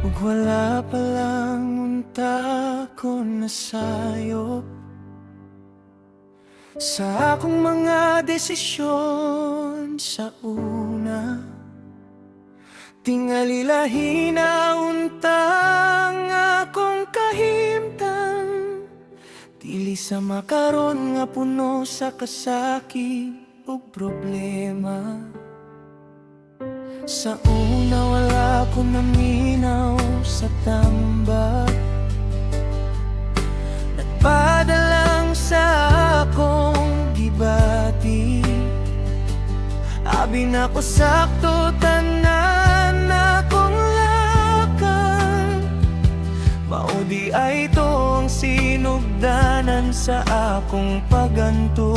ug wala palang unta ko nasayo sa akong mga desisyon sa una. Tingali lahina untang akong kahimtang, dili sa makaron nga puno sa kasakit ug problema. Sa una wala ko naminaw sa tambag, nagpadalang sa akong gibati. Abi na ko sakto tanan akong lakang, maudi ay ito ang sinugdanan sa akong pagantos.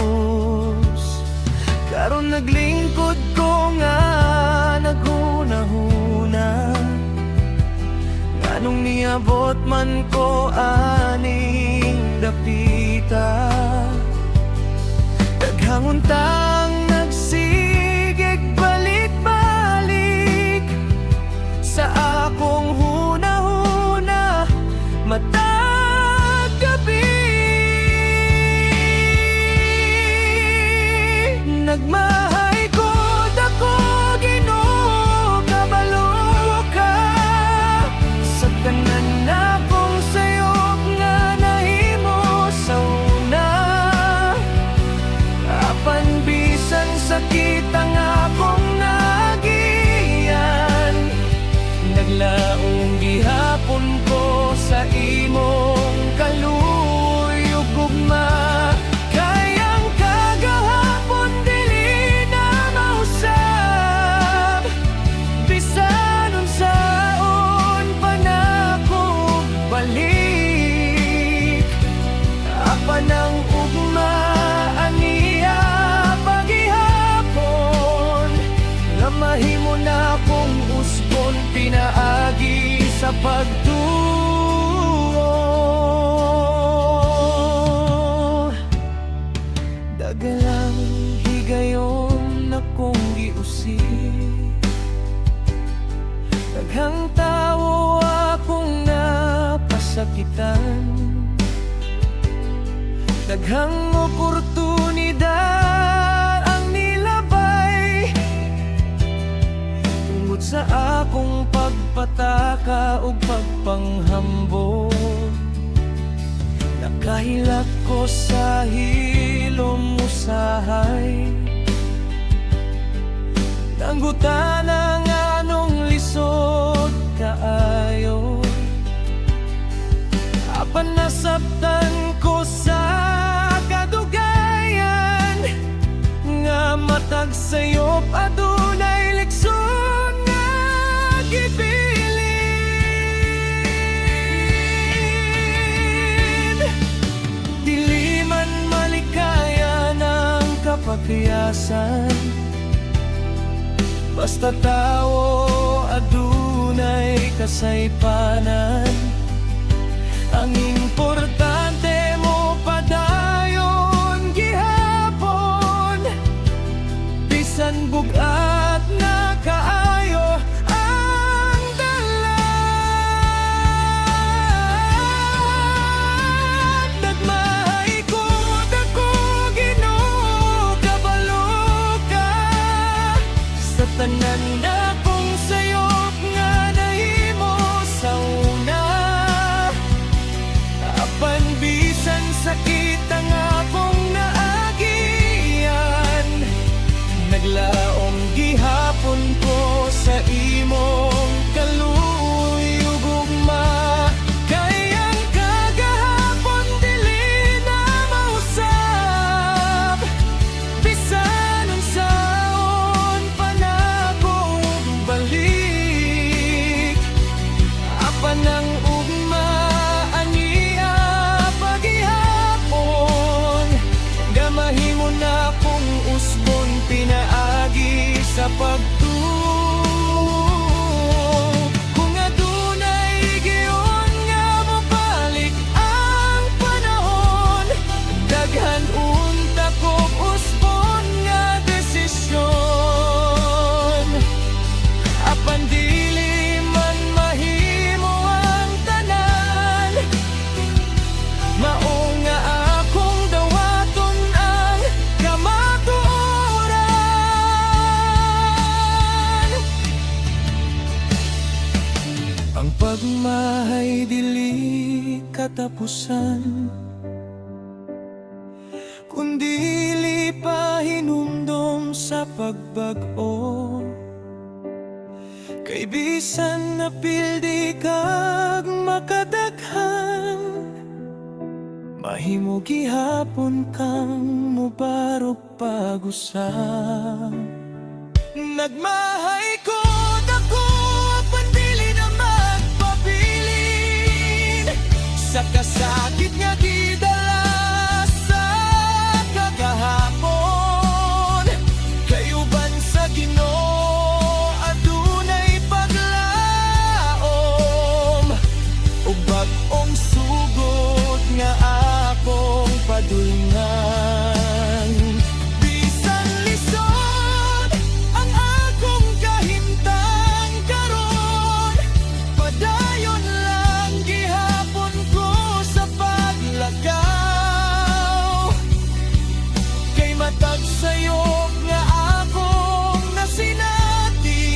Karon naglingkod ko nga naghunahuna, nganong niabot man ko aning dapita. Daghang untang nagsigig balik-balik sa akong hunahuna matag gabi. Nagmahay gud ako Ginoo, kabalo ka sa tanan akong sayop nga nahimo sa una. Apan bisan sakit ang akong nagiyan, naglaong gihapon ko sa imong kaluy ug gugma. Kayang kagahapon dili na mausab, bisan unsaon pa nako balik. Apan ang ugma aniya paghihapon, nga mahimo na akong usbon pinaagi sa pagtuo. Dagalang higayon akong giusik, daghang tawo akong napasakitan, daghang oportunidad ang nilabay tungod sa akong pagpataka o pagpanghambog. Nakahilak ko sa hilom usahay, nanggutan nga anong lisod kaayo. Apan nasabtan ko sa kadugayan, nga matag sayop adunay leksyon nga gibilin. Dili man malikaya ng kapakyasan, basta tao adunay kasaypanan. Ang importante mo padayon gihapon, bisan bugat na kaayo ang dalan. Nagmahay gud ako Ginoo, kabalo ka sa tanan akong sayop nga nahimo sa una. Ang pagmahay dili katapusan, kundi pa hinumdom sa pagbag-o. Kay bisan na pildi kag makadaghan, mahimo gihapon kang mubarog pag-usab. Nagmahay ko dako apan dili na magpabilin sa kasakit nga gidala sa kagahapon. Kayuban sa Ginoo adunay paglaom, ug bag-ong sugod nga akong padulngan. Bisan lisod ang akong kahimtang karon, padayon lang gihapon ko sa paglakaw. Kay matag sayop nga akong nasinati,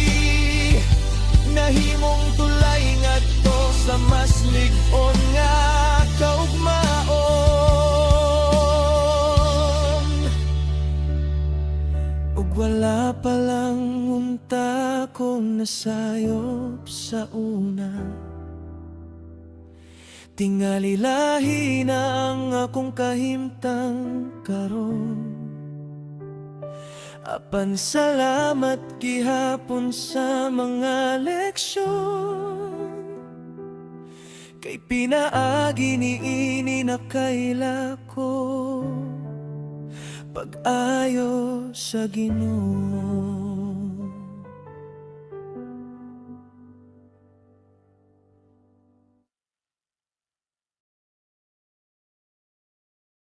nahimong tulay ngadto sa mas lig-on nga kaugmaon. Ug wala pa lang unta kong nasayop sa una, tingali lahi na ang akong kahimtang karon. Apan salamat gihapon sa mga leksyon, kay pinaagi niini na kaila ko pag-ayo sa Ginoo.